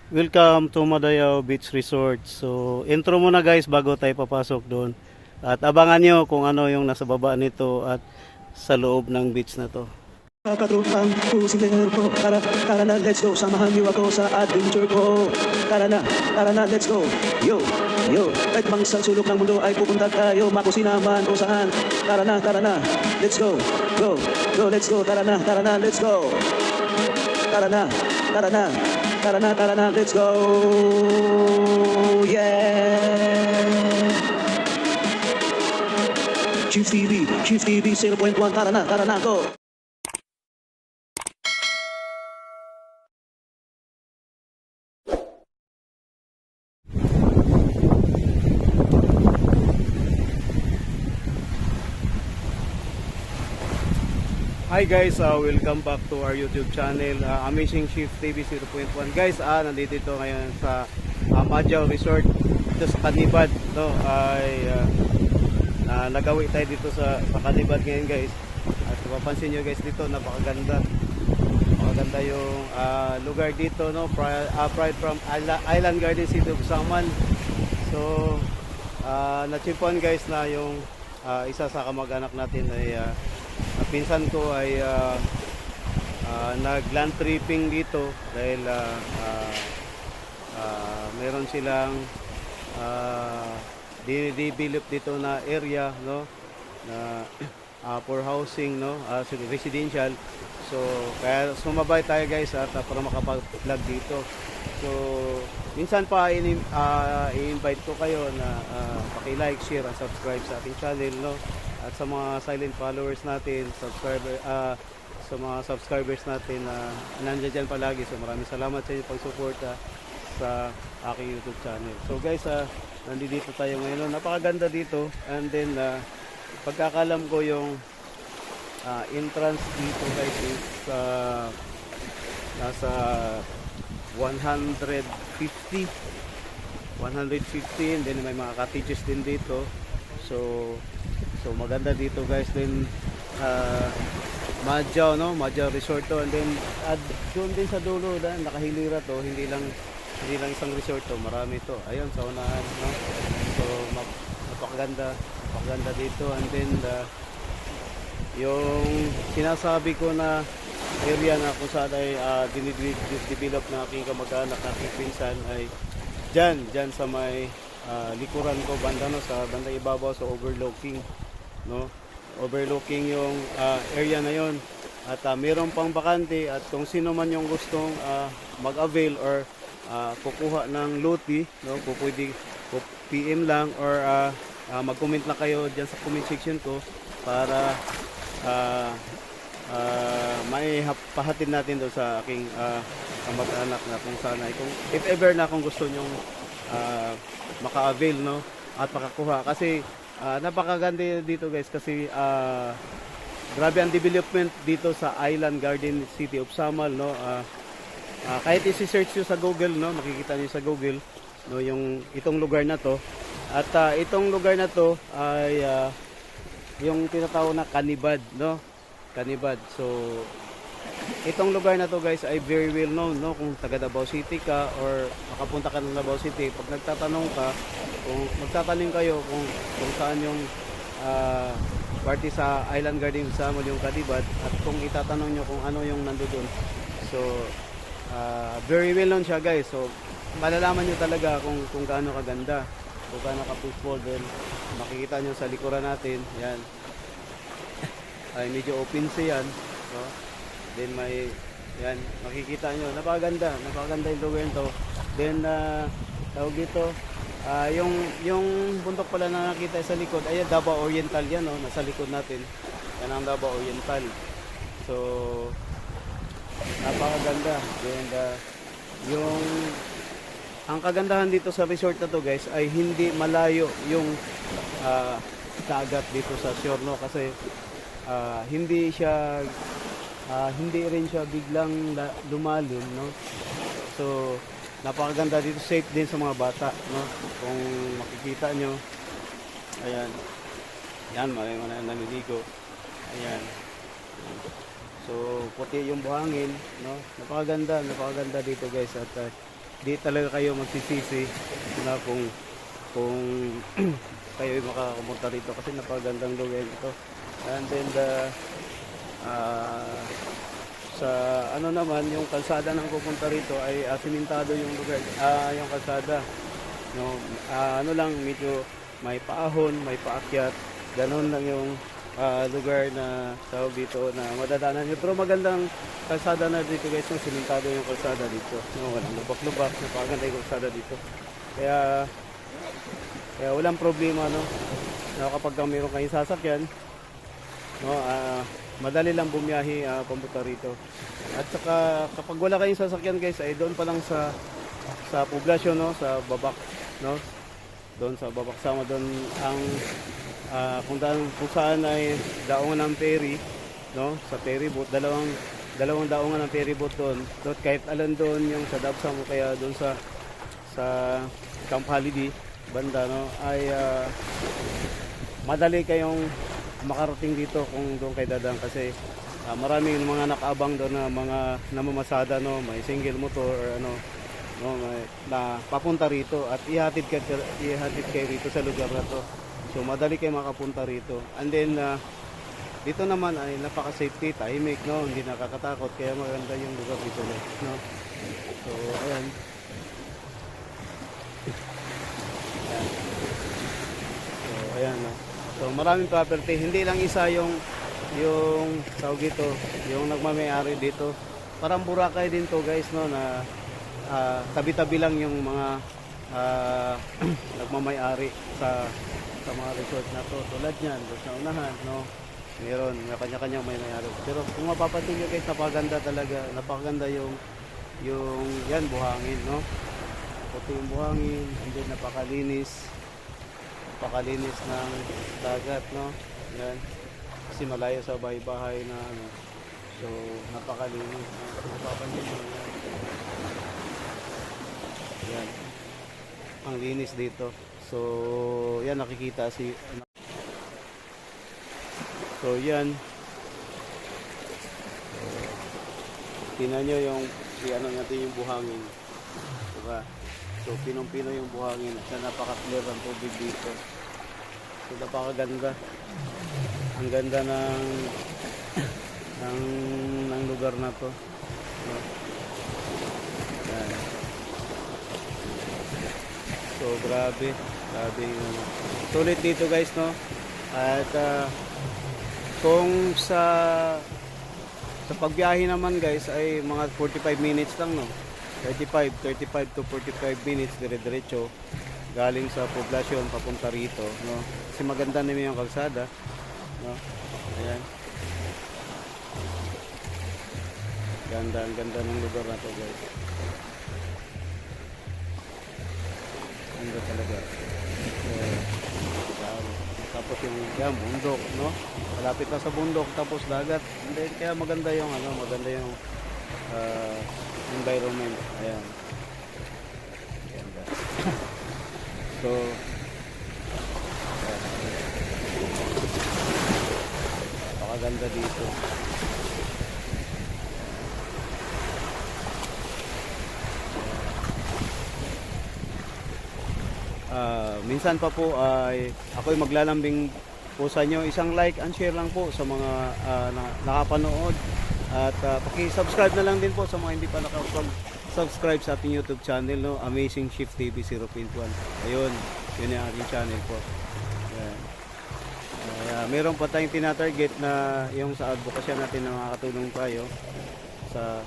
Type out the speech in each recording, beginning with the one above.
Welcome to Madayao Beach Resort. So, intro muna guys bago tayo papasok doon. At abangan nyo kung ano yung nasa baba nito at sa loob ng beach na to. Katropang pusinger ko, tara na, let's go. Samahan niyo ako sa adventure ko. Tara na, let's go. Yo, kahit bang isang sulok ng mundo ay pupunta tayo, makusinaman o saan. Tara na, let's go. Go, let's go. Tara na, let's go. Tara na, let's go. Yeah. Chiefs TV 0.1, tara na, go. Hi guys, welcome back to our YouTube channel, Amazing Shift TV 0.1. Guys, nandito ngayon sa Madayao Resort dito sa Canibad. No, ay nagawi tayo dito sa Canibad ngayon guys. At mapapansin nyo guys dito, napakaganda yung lugar dito, no, right from Island Garden City of Samal. So na-chimpuan guys na yung isa sa kamag-anak natin ay pinsan ko ay nag-land tripping dito dahil meron silang dinedevelop dito na area, no, na for housing, no, residential. So kaya sumabay tayo guys at para makapag-vlog dito. So minsan pa i-invite ko kayo na paki-like, share at subscribe sa ating channel, no. At sa mga silent followers natin, sa mga subscribers natin na nandiyan dyan palagi. So maraming salamat sa inyo pag-suporta sa aking YouTube channel. So guys, nandito tayo ngayon. Napakaganda dito. And then pagkakalam ko yung entrance dito guys is nasa 150 and then may mga cottages din dito. So maganda dito guys. Then Madayao, no, Madayao Resort to. And then doon din sa dulo nakahilira to, hindi lang isang resort to, marami to. Ayun sa unahan, no. So napakaganda dito. And then yung sinasabi ko na area na kung saan ay dinidevelop na aking kamag-anak, aking pinsan ay dyan sa may likuran ko banda, no, sa banda ibabaw, sa overlooking, no, overlooking yung area na yon. At mayroon pang bakante at kung sino man yung gustong mag-avail or kukuha ng loti, no, pwede PM lang or mag-comment lang kayo diyan sa comment section ko para may pahatid natin doon sa aking kamag-anak na kung sana kung if ever na kung gusto nyong maka-avail, no, at makakuha. Kasi napakaganda dito guys kasi grabe ang development dito sa Island Garden City of Samal, no. Kahit i-search nyo sa Google, no, makikita nyo sa Google, no, yung itong lugar na to. At itong lugar na to ay yung tinatawag na Canibad, no, Canibad. So itong lugar na to guys ay very well known, no, kung taga Davao City ka or makapunta ka ng Davao City. Pag nagtatanong ka, kung magtatanong kayo kung saan yung party sa Island Garden sa yung Canibad, at kung itatanong nyo kung ano yung nandoon, so very well known siya guys. So malalaman nyo talaga kung gaano kaganda, kung gaano ka-peaceful. Then makikita nyo sa likuran natin, yan ay medyo open siya yan, no? Then may yan, makikita nyo, napakaganda yung lugar nito. Then tawag dito, yung bundok pala na nakita sa likod ay Davao Oriental yan, no, nasa likod natin. Yan ang Davao Oriental. So napakaganda. Then ang kagandahan dito sa resort na to guys ay hindi malayo yung dagat dito sa shore, no, kasi hindi rin siya biglang lumalim, no. So napakaganda dito, safe din sa mga bata, no, kung makikita nyo. Ayan, may mga naliligo. Ayan, so puti yung buhangin, no. Napakaganda dito guys. At di talaga kayo magsisisi na kung kayo makakapunta rito kasi napagandang lugar ito. And then sa ano naman, yung kalsada ng pupunta rito ay asimentado yung lugar, yung kalsada. No, ano lang, medyo may paahon, may paakyat, ganun lang yung lugar na tawag dito na madadaanan nyo. Pero magandang kalsada na dito guys, no? Simentado yung kalsada dito. No, walang lubak-lubak, napakaganda yung kalsada dito. Kaya walang problema, no? No, kapag mayroon kayong sasakyan, no, madali lang bumiyahe papunta rito. At saka kapag wala kayong sasakyan guys, ay doon pa lang sa poblasyon, no, sa Babak, no? Doon sa Babak Sama, doon ang kung saan ay daungan ng ferry, no, sa ferry boat, dalawang daungan ng ferry boat doon. Kahit alam doon yung sa Dabsam o kaya doon sa Camp Holiday banda, no, ay madali kayong makarating dito kung doon kayo dadaan kasi maraming mga nakaabang doon na mga namamasada, no, may single motor or ano, no, na papunta rito at ihatid kayo rito sa lugar na to. So madali kayo makapunta rito. And then dito naman ay napaka-safety, tahimik, no, hindi nakakatakot, kaya maganda yung lugar dito, no. So ayan. Ayan, no. So maraming property, hindi lang isa yung tawag dito, yung nagmamay-ari dito. Parang Boracay din to guys, no, na tabi-tabi lang yung mga nagmamay-ari sa mga resort na to. Tulad niyan, doon sa unahan, no, meron kanya-kanyang may-ari. Pero kung mapapansin nyo guys, napakaganda talaga, napakaganda yung yan, buhangin, no. Puti yung buhangin, hindi napakalinis ng dagat, no. Yan, kasi malayo sa bahay-bahay na ano, so napakalinis, no? Mapapansin nyo yan. Yan, ang linis dito. So yan, nakikita so yan, tingnan nyo yung ano natin yung buhangin, diba? So pinong-pino yung buhangin at napaka-clear ang tubig dito. So napakaganda. Ang ganda ng lugar na to. So, yan. So grabe yung ano. Sulit dito guys, no. At kung sa pagbiyahe naman guys ay mga 45 minutes lang, no. 35 to 45 minutes dire-diretso galing sa poblasyon papunta rito, no. Kasi maganda naman yung kalsada, no. Ayan. Ang ganda ng lugar na to guys. Ganda talaga. Tapos yung yan, bundok, no. Malapit na sa bundok, tapos dagat. And then, kaya maganda yung environment. Ayan. Ganda. So napakaganda dito. Minsan pa po ay ako'y maglalambing po sa inyo. Isang like and share lang po sa mga nakapanood. At paki-subscribe na lang din po sa mga hindi pa nakapag-subscribe sa ating YouTube channel, no? Amazing Shift TV 0.1. Ayun, yun yung ating channel po. Ayan. Meron pa tayong tinatarget na yung sa advocacy natin na makakatulong tayo sa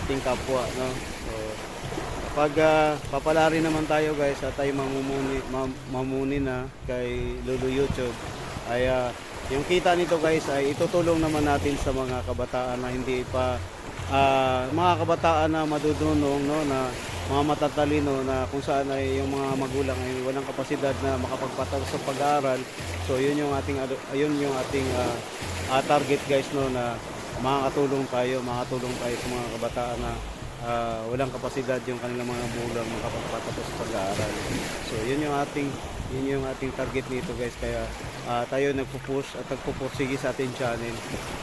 ating kapwa, no? So, pag papalari naman tayo guys at tayo mamuni na kay Lulu YouTube ay yung kita nito guys ay itutulong naman natin sa mga kabataan na hindi pa mga kabataan na madudunong, no, na mga matatalino na kung saan ay yung mga magulang ay walang kapasidad na makapagpatapos sa pag-aaral. So yun yung ating target guys, no, na makakatulong tayo sa mga kabataan na walang kapasidad yung kanilang mga magulang makapagpatapos sa pag-aaral. So yun yung ating target nito guys, kaya tayo nagpo-push at nagpupursige sa ating channel.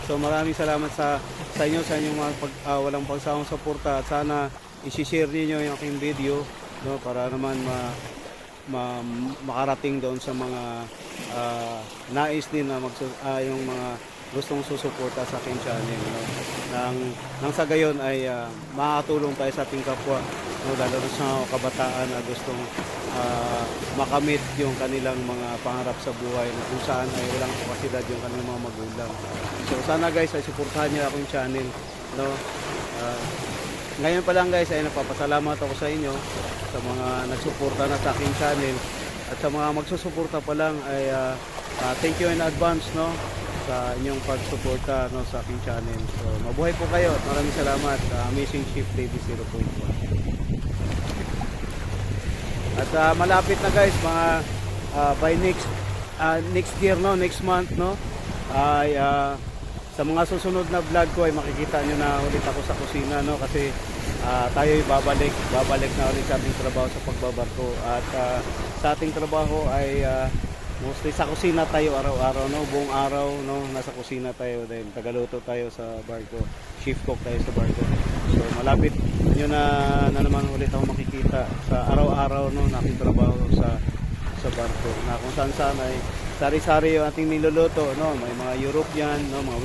So maraming salamat sa inyo, sa inyong mga walang pagsawang suporta, at sana i-share niyo yung aking video, no, para naman makarating doon sa mga nais din na yung mga gustong susuporta sa aking channel, no? Nang sa gayon ay makakatulong tayo sa ating kapwa, no? Lalo na sa mga kabataan na gustong makamit yung kanilang mga pangarap sa buhay, na kung saan ay walang kapasidad yung kanilang mga magulang. So sana guys ay suportahan niyo akong channel, no? Ngayon pa lang guys ay nagpapasalamat ako sa inyo sa mga nagsuporta na sa aking channel, at sa mga magsusuporta pa lang ay thank you in advance, no, sa inyong pagsuporta, no, sa aking channel. So mabuhay po kayo at maraming salamat. Amazing Chief David 0.1. At malapit na guys, mga by next year, no, next month, no, ay sa mga susunod na vlog ko ay makikita nyo na ulit ako sa kusina, no, kasi tayo ay babalik na ulit sa ating trabaho sa pagbabarko. At sa ating trabaho ay mostly sa kusina tayo araw-araw, no, buong araw, no, nasa kusina tayo, dahil tagaluto tayo sa barko, shift cook tayo sa barko. So malapit nyo na naman ulit ako makikita sa araw-araw, no, na aking trabaho sa barko, na kung saan ay sari-sari yung ating niluluto, no, may mga European, no, mga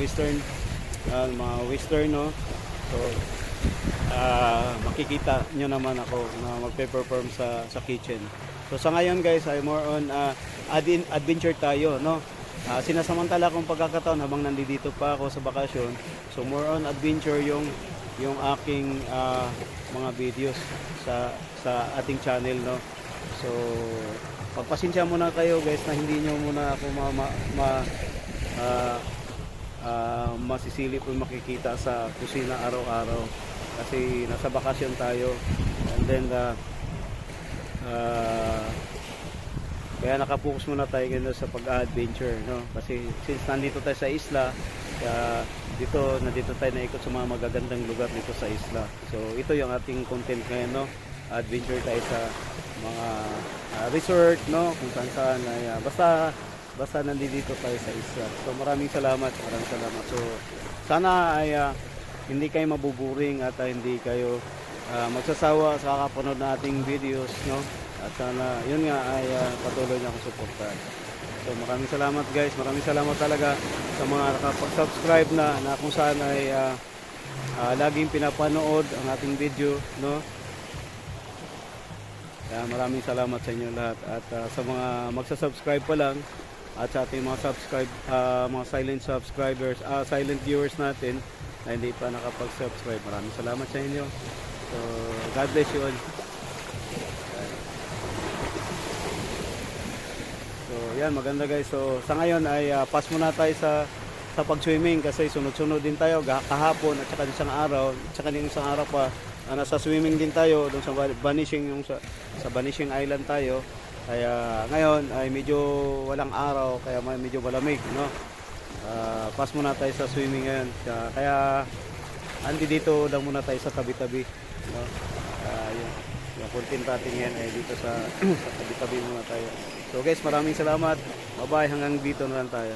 western, no. So makikita nyo naman ako na magpe-perform sa kitchen. So sa ngayon guys ay more on adventure tayo, no. Sinasamantala kong pagkakataon habang nandito pa ako sa bakasyon. So more on adventure yung aking mga videos sa ating channel, no. So pagpasensya muna kayo guys na hindi nyo muna ako masisilip o makikita sa kusina araw-araw, kasi nasa bakasyon tayo. And then kaya nakapokus muna tayo ganun sa pag-adventure, no, kasi since nandito tayo sa isla, nandito tayo naikot sa mga magagandang lugar dito sa isla. So ito yung ating content ngayon, no, adventure tayo sa mga resort, no, kung saan ay basta nandito tayo sa isla. So maraming salamat. So sana ay hindi kayo mabuburing at hindi kayo magsasawa sa kakapanood na ating videos, no, at sana yun nga ay patuloy niyo akong suportahan. So maraming salamat guys, maraming salamat talaga sa mga nakapag-subscribe na kung saan ay laging pinapanood ang ating video, no. Maraming salamat sa inyo lahat, at sa mga magsa-subscribe pa lang, at sa ating mga mga silent subscribers, silent viewers natin na hindi pa nakapag-subscribe, maraming salamat sa inyo. So God bless you all. So yan, maganda guys. So sa ngayon ay pass muna tayo sa pag-swimming, kasi sunod-sunod din tayo kahapon at saka isang araw, at saka isang araw pa nasa swimming din tayo doon sa Vanishing, sa Vanishing Island tayo. Kaya ngayon ay medyo walang araw, kaya medyo malamig, no. Pass muna tayo sa swimming ngayon. Kaya andi dito lang muna tayo sa tabi-tabi, no. Yung content natin ngayon ay dito sa tabi-tabi muna tayo. So guys, maraming salamat. Bye-bye, hanggang dito na lang tayo.